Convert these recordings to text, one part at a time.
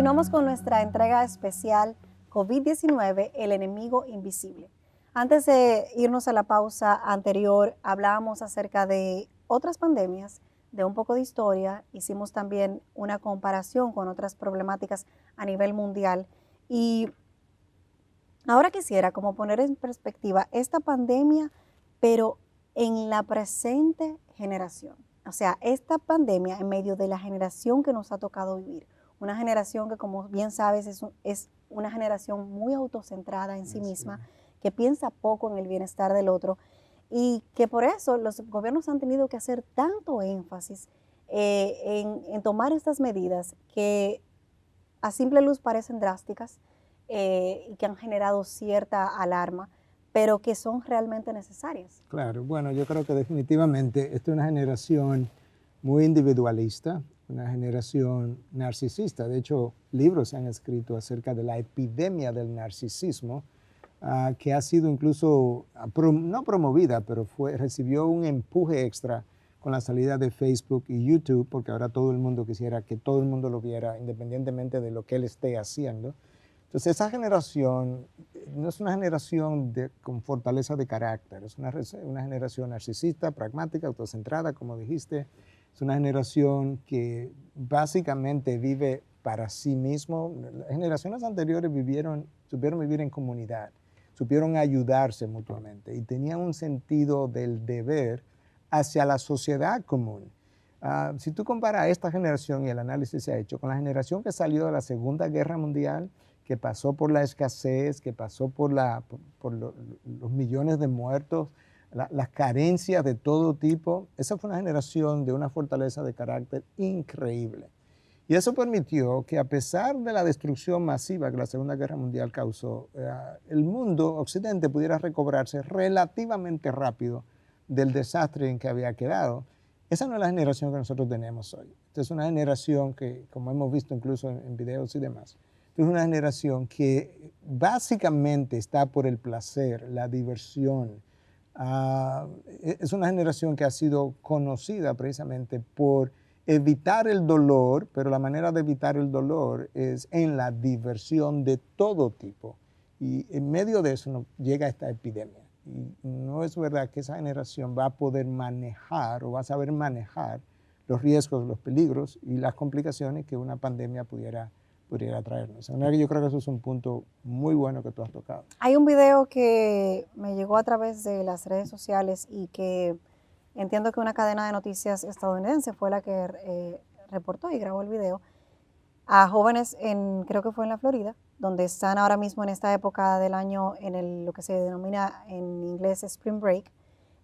Continuamos con nuestra entrega especial COVID-19, el enemigo invisible. Antes de irnos a la pausa anterior, hablábamos acerca de otras pandemias, de un poco de historia, hicimos también una comparación con otras problemáticas a nivel mundial y ahora quisiera como poner en perspectiva esta pandemia, pero en la presente generación. O sea, esta pandemia en medio de la generación que nos ha tocado vivir. Una generación que, como bien sabes, es una generación muy autocentrada en sí misma, que piensa poco en el bienestar del otro y que por eso los gobiernos han tenido que hacer tanto énfasis en tomar estas medidas que a simple luz parecen drásticas y que han generado cierta alarma, pero que son realmente necesarias. Claro, bueno, yo creo que definitivamente esta es una generación muy individualista, una generación narcisista. De hecho, libros se han escrito acerca de la epidemia del narcisismo, que ha sido incluso, no promovida, pero recibió un empuje extra con la salida de Facebook y YouTube, porque ahora todo el mundo quisiera que todo el mundo lo viera, independientemente de lo que él esté haciendo. Entonces, esa generación no es una generación con fortaleza de carácter, es una generación narcisista, pragmática, autocentrada, como dijiste. Es una generación que básicamente vive para sí mismo. Las generaciones anteriores supieron vivir en comunidad, supieron ayudarse mutuamente y tenían un sentido del deber hacia la sociedad común. Si tú comparas esta generación, y el análisis se ha hecho, con la generación que salió de la Segunda Guerra Mundial, que pasó por la escasez, que pasó por los millones de muertos, las carencias de todo tipo, esa fue una generación de una fortaleza de carácter increíble. Y eso permitió que, a pesar de la destrucción masiva que la Segunda Guerra Mundial causó, el mundo occidente pudiera recobrarse relativamente rápido del desastre en que había quedado. Esa no es la generación que nosotros tenemos hoy. Esta es una generación que, como hemos visto incluso en videos y demás, es una generación que básicamente está por el placer, la diversión. Es una generación que ha sido conocida precisamente por evitar el dolor, pero la manera de evitar el dolor es en la diversión de todo tipo. Y en medio de eso llega esta epidemia. Y no es verdad que esa generación va a poder manejar o va a saber manejar los riesgos, los peligros y las complicaciones que una pandemia pudiera traernos. Yo creo que eso es un punto muy bueno que tú has tocado. Hay un video que me llegó a través de las redes sociales y que entiendo que una cadena de noticias estadounidense fue la que reportó y grabó el video a jóvenes creo que fue en la Florida, donde están ahora mismo en esta época del año en lo que se denomina en inglés Spring Break,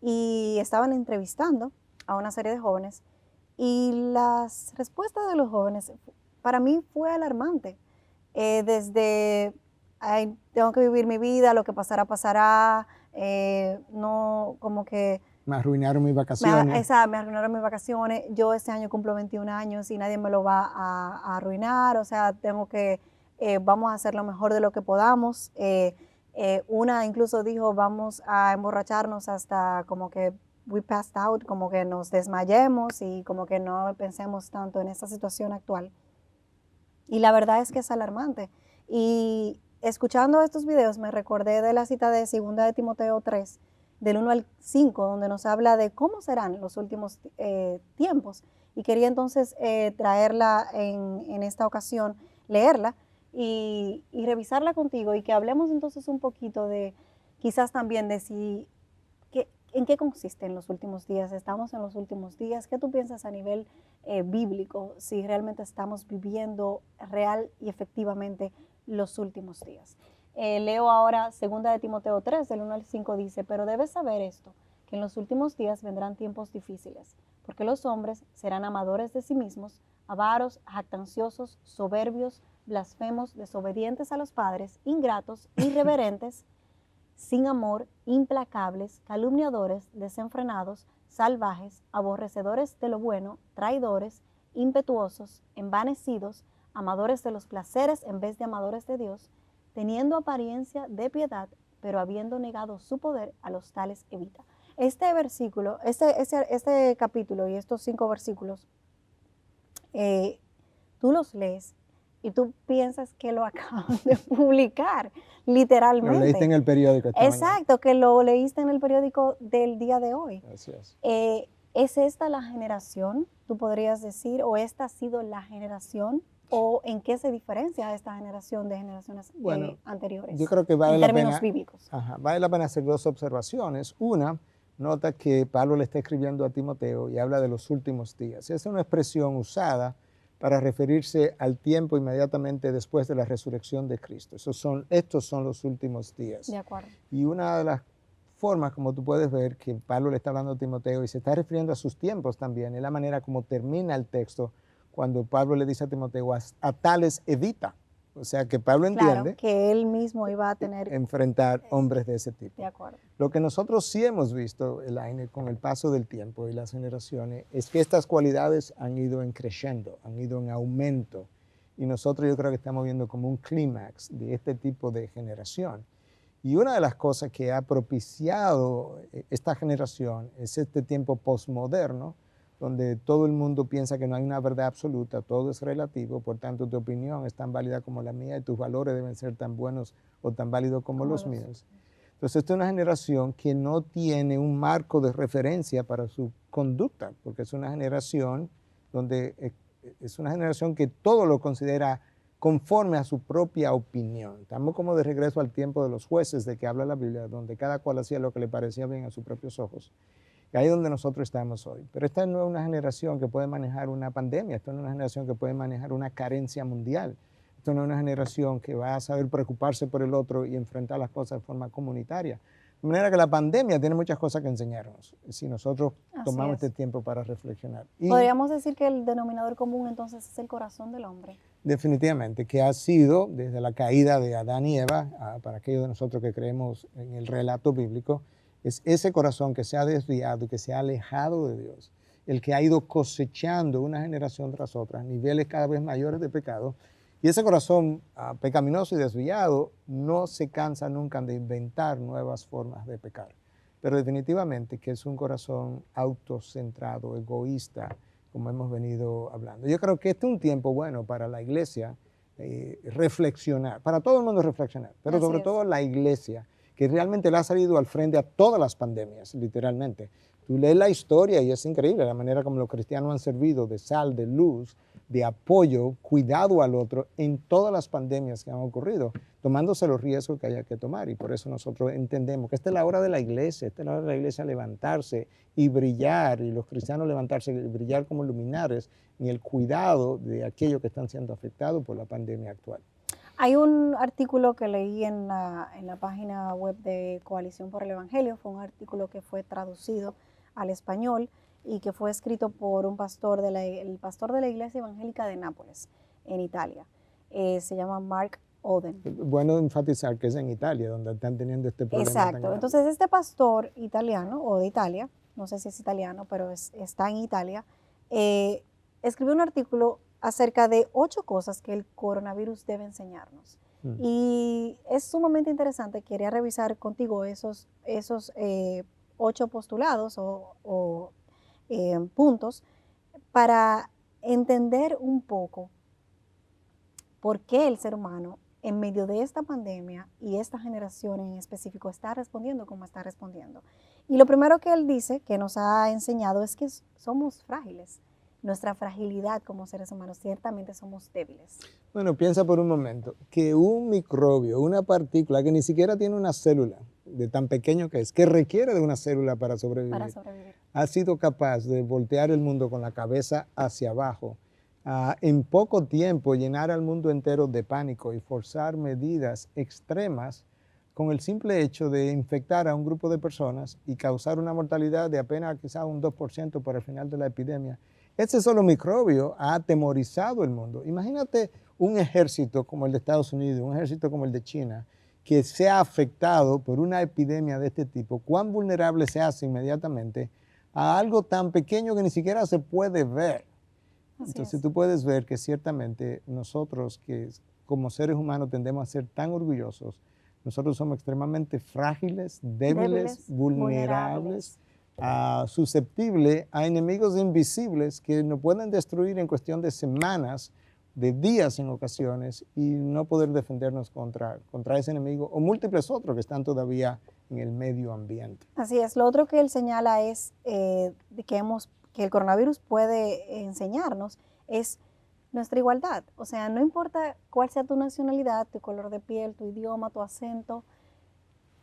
y estaban entrevistando a una serie de jóvenes y las respuestas de los jóvenes para mí fue alarmante. Desde tengo que vivir mi vida, lo que pasará, pasará, no, como que Me arruinaron mis vacaciones. me arruinaron mis vacaciones, yo este año cumplo 21 años y nadie me lo va a arruinar, o sea, vamos a hacer lo mejor de lo que podamos. Una incluso dijo, vamos a emborracharnos hasta como que we passed out, como que nos desmayemos y como que no pensemos tanto en esta situación actual. Y la verdad es que es alarmante. Y escuchando estos videos me recordé de la cita de 2 de Timoteo 3, del 1 al 5, donde nos habla de cómo serán los últimos tiempos. Y quería entonces traerla en esta ocasión, leerla y revisarla contigo y que hablemos entonces un poquito de quizás también de ¿en qué consisten los últimos días? ¿Estamos en los últimos días? ¿Qué tú piensas a nivel bíblico si realmente estamos viviendo real y efectivamente los últimos días? Leo ahora 2 de Timoteo 3, del 1 al 5, dice, pero debes saber esto, que en los últimos días vendrán tiempos difíciles, porque los hombres serán amadores de sí mismos, avaros, jactanciosos, soberbios, blasfemos, desobedientes a los padres, ingratos, irreverentes, sin amor, implacables, calumniadores, desenfrenados, salvajes, aborrecedores de lo bueno, traidores, impetuosos, envanecidos, amadores de los placeres en vez de amadores de Dios, teniendo apariencia de piedad, pero habiendo negado su poder, a los tales evita. Este versículo, este capítulo y estos 5 versículos, tú los lees y tú piensas que lo acaban de publicar, Lo leíste literalmente. en el periódico esta mañana. Exacto, que lo leíste en el periódico del día de hoy. Así es. ¿Es esta la generación, tú podrías decir, o esta ha sido la generación, o en qué se diferencia esta generación de generaciones Bueno, anteriores? Yo creo que vale en la términos pena, bíblicos. vale la pena hacer dos observaciones. Una, nota que Pablo le está escribiendo a Timoteo y habla de los últimos días. Es una expresión usada para referirse al tiempo inmediatamente después de la resurrección de Cristo. Estos son los últimos días. De acuerdo. Y una de las formas, como tú puedes ver, que Pablo le está hablando a Timoteo y se está refiriendo a sus tiempos también, es la manera como termina el texto cuando Pablo le dice a Timoteo, a tales evita. O sea que Pablo entiende Claro, que él mismo iba a tener enfrentar hombres de ese tipo. De acuerdo. Lo que nosotros sí hemos visto, Elaine, con el paso del tiempo y las generaciones, es que estas cualidades han ido en creciendo, han ido en aumento. Y nosotros yo creo que estamos viendo como un clímax de este tipo de generación. Y una de las cosas que ha propiciado esta generación es este tiempo postmoderno, donde todo el mundo piensa que no hay una verdad absoluta, todo es relativo, por tanto tu opinión es tan válida como la mía y tus valores deben ser tan buenos o tan válidos como los míos. Entonces esta es una generación que no tiene un marco de referencia para su conducta, porque es una generación donde es una generación que todo lo considera conforme a su propia opinión. Estamos como de regreso al tiempo de los jueces de que habla la Biblia, donde cada cual hacía lo que le parecía bien a sus propios ojos. Y ahí es donde nosotros estamos hoy. Pero esta no es una generación que puede manejar una pandemia, esta no es una generación que puede manejar una carencia mundial. Esta no es una generación que va a saber preocuparse por el otro y enfrentar las cosas de forma comunitaria. De manera que la pandemia tiene muchas cosas que enseñarnos, si nosotros tomamos este tiempo para reflexionar. ¿Podríamos decir que el denominador común entonces es el corazón del hombre? Definitivamente, que ha sido desde la caída de Adán y Eva, para aquellos de nosotros que creemos en el relato bíblico, es ese corazón que se ha desviado y que se ha alejado de Dios, el que ha ido cosechando una generación tras otra, niveles cada vez mayores de pecado. Y ese corazón pecaminoso y desviado no se cansa nunca de inventar nuevas formas de pecar. Pero definitivamente que es un corazón autocentrado, egoísta, como hemos venido hablando. Yo creo que este es un tiempo bueno para la iglesia reflexionar, para todo el mundo reflexionar, pero sobre todo la iglesia, que realmente le ha salido al frente a todas las pandemias, literalmente. Tú lees la historia y es increíble la manera como los cristianos han servido de sal, de luz, de apoyo, cuidado al otro en todas las pandemias que han ocurrido, tomándose los riesgos que haya que tomar. Y por eso nosotros entendemos que esta es la hora de la iglesia, esta es la hora de la iglesia levantarse y brillar, y los cristianos levantarse y brillar como luminares en el cuidado de aquellos que están siendo afectados por la pandemia actual. Hay un artículo que leí en la página web de Coalición por el Evangelio, fue un artículo que fue traducido al español y que fue escrito por el pastor de la Iglesia Evangélica de Nápoles, en Italia. Se llama Mark Oden. Bueno enfatizar que es en Italia donde están teniendo este problema. Exacto. Entonces este pastor italiano, o de Italia, no sé si es italiano, pero está en Italia, escribió un artículo acerca de 8 cosas que el coronavirus debe enseñarnos. Y es sumamente interesante, quería revisar contigo esos 8 postulados o puntos para entender un poco por qué el ser humano en medio de esta pandemia y esta generación en específico está respondiendo como está respondiendo. Y lo primero que él dice, que nos ha enseñado, es que somos frágiles. Nuestra fragilidad como seres humanos, ciertamente somos débiles. Bueno, piensa por un momento que un microbio, una partícula que ni siquiera tiene una célula, de tan pequeño que es, que requiere de una célula para sobrevivir, ha sido capaz de voltear el mundo con la cabeza hacia abajo, en poco tiempo llenar al mundo entero de pánico y forzar medidas extremas con el simple hecho de infectar a un grupo de personas y causar una mortalidad de apenas quizás un 2% para el final de la epidemia. Ese solo microbio ha atemorizado el mundo. Imagínate un ejército como el de Estados Unidos, un ejército como el de China, que sea afectado por una epidemia de este tipo, cuán vulnerable se hace inmediatamente a algo tan pequeño que ni siquiera se puede ver. Entonces tú puedes ver que ciertamente nosotros que como seres humanos tendemos a ser tan orgullosos, nosotros somos extremadamente frágiles, débiles, vulnerables, susceptibles a enemigos invisibles que nos pueden destruir en cuestión de semanas, de días en ocasiones y no poder defendernos contra ese enemigo o múltiples otros que están todavía en el medio ambiente. Así es. Lo otro que él señala es de que el coronavirus puede enseñarnos es nuestra igualdad. O sea, no importa cuál sea tu nacionalidad, tu color de piel, tu idioma, tu acento,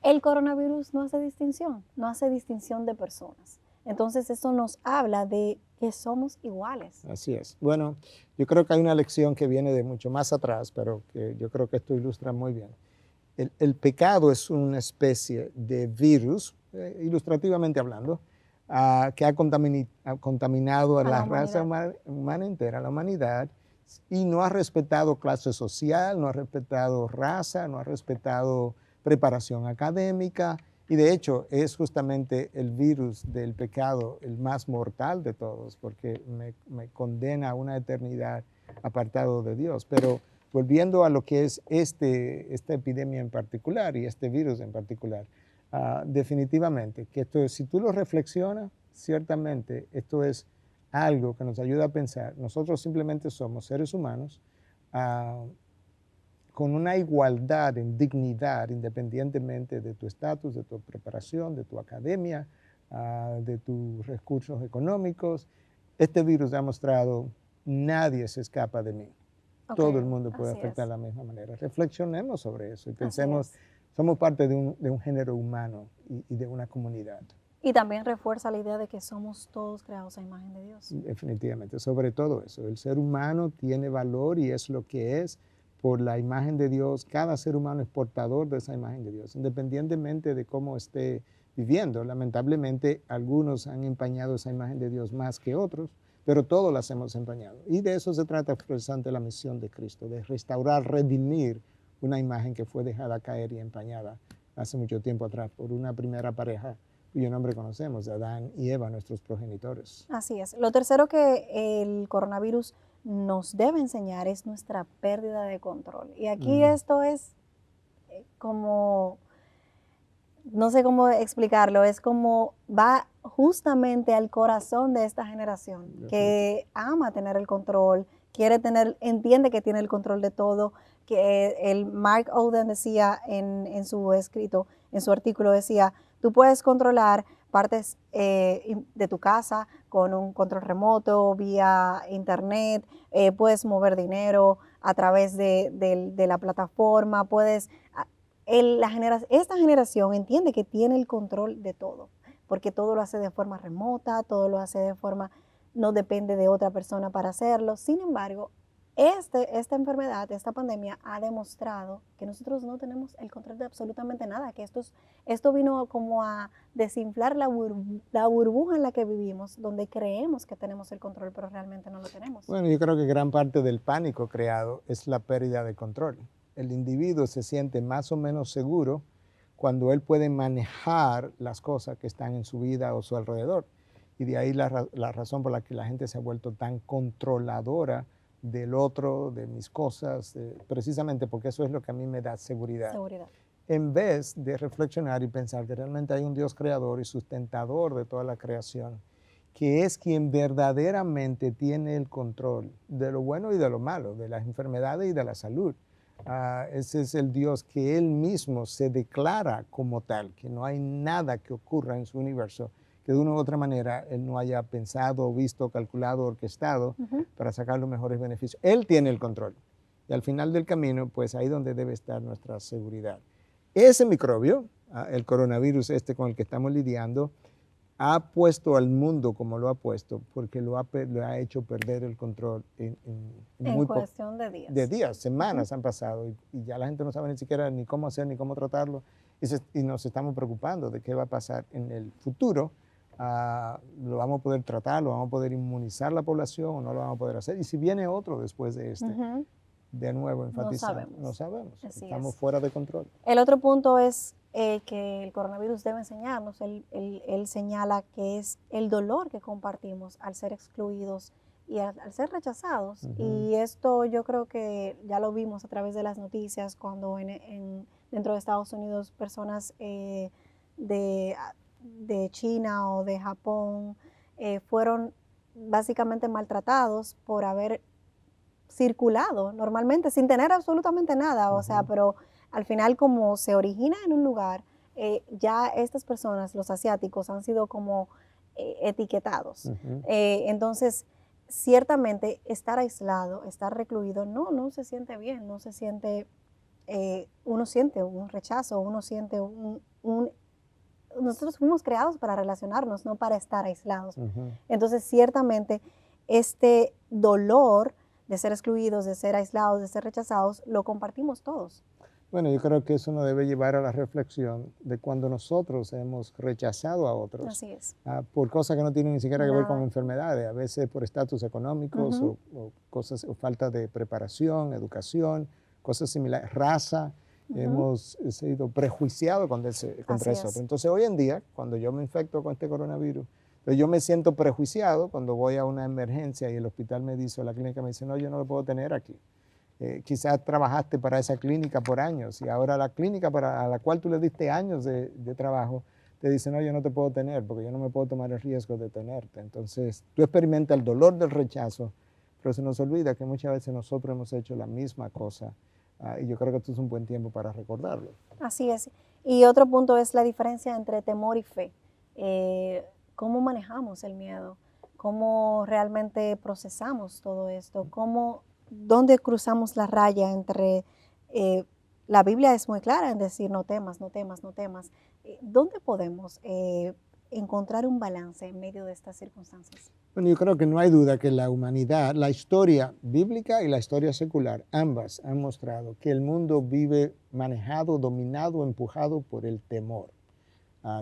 el coronavirus no hace distinción de personas. Entonces eso nos habla de que somos iguales. Así es. Bueno, yo creo que hay una lección que viene de mucho más atrás, pero que yo creo que esto ilustra muy bien. El pecado es una especie de virus, ilustrativamente hablando, que ha contaminado a la raza humana entera, la humanidad, y no ha respetado clase social, no ha respetado raza, no ha respetado preparación académica, y de hecho es justamente el virus del pecado el más mortal de todos, porque me condena a una eternidad apartado de Dios. Pero volviendo a lo que es esta epidemia en particular y este virus en particular, definitivamente que esto, si tú lo reflexionas, ciertamente esto es algo que nos ayuda a pensar. Nosotros simplemente somos seres humanos con una igualdad en dignidad, independientemente de tu estatus, de tu preparación, de tu academia, de tus recursos económicos. Este virus ha mostrado, nadie se escapa de mí. Okay, todo el mundo puede afectar de la misma manera. Reflexionemos sobre eso y pensemos, somos parte de un género humano y de una comunidad. Y también refuerza la idea de que somos todos creados a imagen de Dios. Definitivamente, sobre todo eso. El ser humano tiene valor y es lo que es por la imagen de Dios. Cada ser humano es portador de esa imagen de Dios, independientemente de cómo esté viviendo. Lamentablemente, algunos han empañado esa imagen de Dios más que otros, pero todos las hemos empañado. Y de eso se trata precisamente la misión de Cristo, de restaurar, redimir una imagen que fue dejada caer y empañada hace mucho tiempo atrás por una primera pareja cuyo nombre conocemos, Adán y Eva, nuestros progenitores. Así es. Lo tercero que el coronavirus nos debe enseñar es nuestra pérdida de control. Y aquí esto es como, no sé cómo explicarlo, es como va justamente al corazón de esta generación que ama tener el control, entiende que tiene el control de todo, que el Mark Oden decía en su escrito, en su artículo decía, tú puedes controlar partes de tu casa con un control remoto, vía internet, puedes mover dinero a través de la plataforma, esta generación entiende que tiene el control de todo, porque todo lo hace de forma remota, todo lo hace de forma, no depende de otra persona para hacerlo. Sin embargo, esta enfermedad, esta pandemia ha demostrado que nosotros no tenemos el control de absolutamente nada, que esto vino como a desinflar la burbuja en la que vivimos, donde creemos que tenemos el control, pero realmente no lo tenemos. Bueno, yo creo que gran parte del pánico creado es la pérdida de control. El individuo se siente más o menos seguro cuando él puede manejar las cosas que están en su vida o su alrededor. Y de ahí la razón por la que la gente se ha vuelto tan controladora del otro, de mis cosas, precisamente porque eso es lo que a mí me da seguridad. En vez de reflexionar y pensar que realmente hay un Dios creador y sustentador de toda la creación, que es quien verdaderamente tiene el control de lo bueno y de lo malo, de las enfermedades y de la salud. Ese es el Dios que Él mismo se declara como tal, que no hay nada que ocurra en su universo que de una u otra manera Él no haya pensado, visto, calculado, orquestado para sacar los mejores beneficios. Él tiene el control. Y al final del camino, pues ahí donde debe estar nuestra seguridad. Ese microbio, el coronavirus con el que estamos lidiando, ha puesto al mundo como lo ha puesto, porque lo ha hecho perder el control en cuestión de días. De días, semanas han pasado y ya la gente no sabe ni siquiera ni cómo hacer ni cómo tratarlo y nos estamos preocupando de qué va a pasar en el futuro. Lo vamos a poder tratar, lo vamos a poder inmunizar la población o no lo vamos a poder hacer. Y si viene otro después de de nuevo enfatizando, no sabemos. Estamos fuera de control. El otro punto es que el coronavirus debe enseñarnos. Él señala que es el dolor que compartimos al ser excluidos y al ser rechazados. Y esto yo creo que ya lo vimos a través de las noticias cuando dentro de Estados Unidos personas de China o de Japón fueron básicamente maltratados por haber circulado normalmente sin tener absolutamente nada, o sea, pero al final como se origina en un lugar, ya estas personas, los asiáticos, han sido como etiquetados. Ujú. Entonces, ciertamente estar aislado, estar recluido, no se siente bien, no se siente, uno siente un rechazo, uno siente nosotros fuimos creados para relacionarnos, no para estar aislados. Ujú. Entonces, ciertamente, este dolor de ser excluidos, de ser aislados, de ser rechazados, lo compartimos todos. Bueno, yo creo que eso nos debe llevar a la reflexión de cuando nosotros hemos rechazado a otros Así es. por cosas que no tienen ni siquiera que ver con Nada. enfermedades, a veces por estatus económicos Ujú. o cosas o falta de preparación, educación, cosas similares, raza. Ujú. Hemos sido prejuiciados contra Así eso. es. Entonces, hoy en día, cuando yo me infecto con este coronavirus, pues yo me siento prejuiciado cuando voy a una emergencia y el hospital me dice, o la clínica me dice, no, yo no lo puedo tener aquí. Quizás trabajaste para esa clínica por años y ahora la clínica a la cual tú le diste años de trabajo te dice, no, yo no te puedo tener porque yo no me puedo tomar el riesgo de tenerte. Entonces, tú experimentas el dolor del rechazo, pero se nos olvida que muchas veces nosotros hemos hecho la misma cosa y yo creo que esto es un buen tiempo para recordarlo. Así es. Y otro punto es la diferencia entre temor y fe. ¿Cómo manejamos el miedo? ¿Cómo realmente procesamos todo esto? ¿Dónde cruzamos la raya entre, la Biblia es muy clara en decir no temas, no temas, no temas? ¿Dónde podemos encontrar un balance en medio de estas circunstancias? Bueno, yo creo que no hay duda que la humanidad, la historia bíblica y la historia secular, ambas han mostrado que el mundo vive manejado, dominado, empujado por el temor.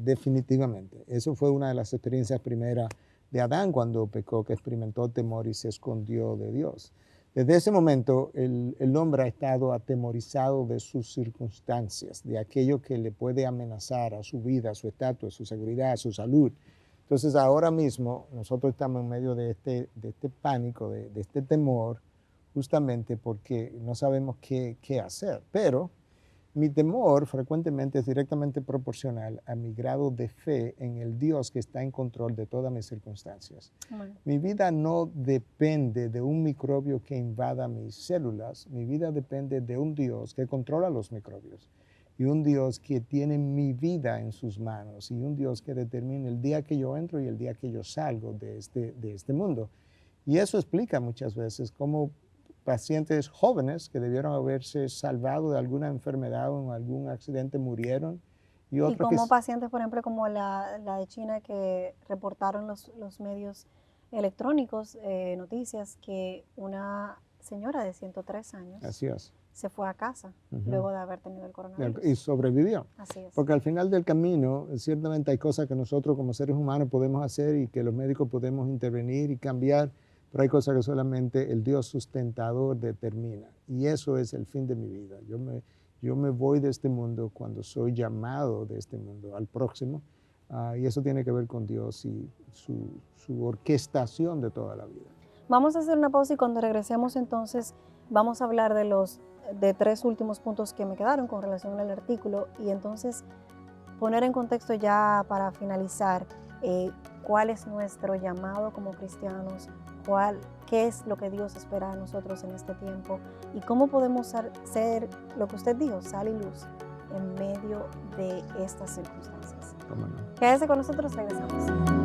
Definitivamente. Eso fue una de las experiencias primeras de Adán cuando pecó, que experimentó temor y se escondió de Dios. Desde ese momento, el hombre ha estado atemorizado de sus circunstancias, de aquello que le puede amenazar a su vida, a su estatus, a su seguridad, a su salud. Entonces, ahora mismo, nosotros estamos en medio de este pánico, de este temor, justamente porque no sabemos qué hacer. Pero mi temor frecuentemente es directamente proporcional a mi grado de fe en el Dios que está en control de todas mis circunstancias. Bueno, Mi vida no depende de un microbio que invada mis células, mi vida depende de un Dios que controla los microbios y un Dios que tiene mi vida en sus manos y un Dios que determina el día que yo entro y el día que yo salgo de este mundo. Y eso explica muchas veces cómo pacientes jóvenes que debieron haberse salvado de alguna enfermedad o en algún accidente murieron y y otros que... como pacientes, por ejemplo, como la de China que reportaron los medios electrónicos, noticias, que una señora de 103 años Así es. se fue a casa Ujú. luego de haber tenido el Y coronavirus. sobrevivió. Así es. Porque al final del camino, ciertamente hay cosas que nosotros como seres humanos podemos hacer y que los médicos podemos intervenir y cambiar, pero hay cosas que solamente el Dios sustentador determina. Y eso es el fin de mi vida. Yo me voy de este mundo cuando soy llamado de este mundo al próximo, y eso tiene que ver con Dios y su orquestación de toda la vida. Vamos a hacer una pausa y cuando regresemos entonces vamos a hablar de 3 últimos puntos que me quedaron con relación al artículo y entonces poner en contexto ya para finalizar cuál es nuestro llamado como cristianos, qué es lo que Dios espera de nosotros en este tiempo y cómo podemos ser lo que usted dijo, sal y luz en medio de estas circunstancias. ¿Cómo no? Quédese con nosotros, regresamos.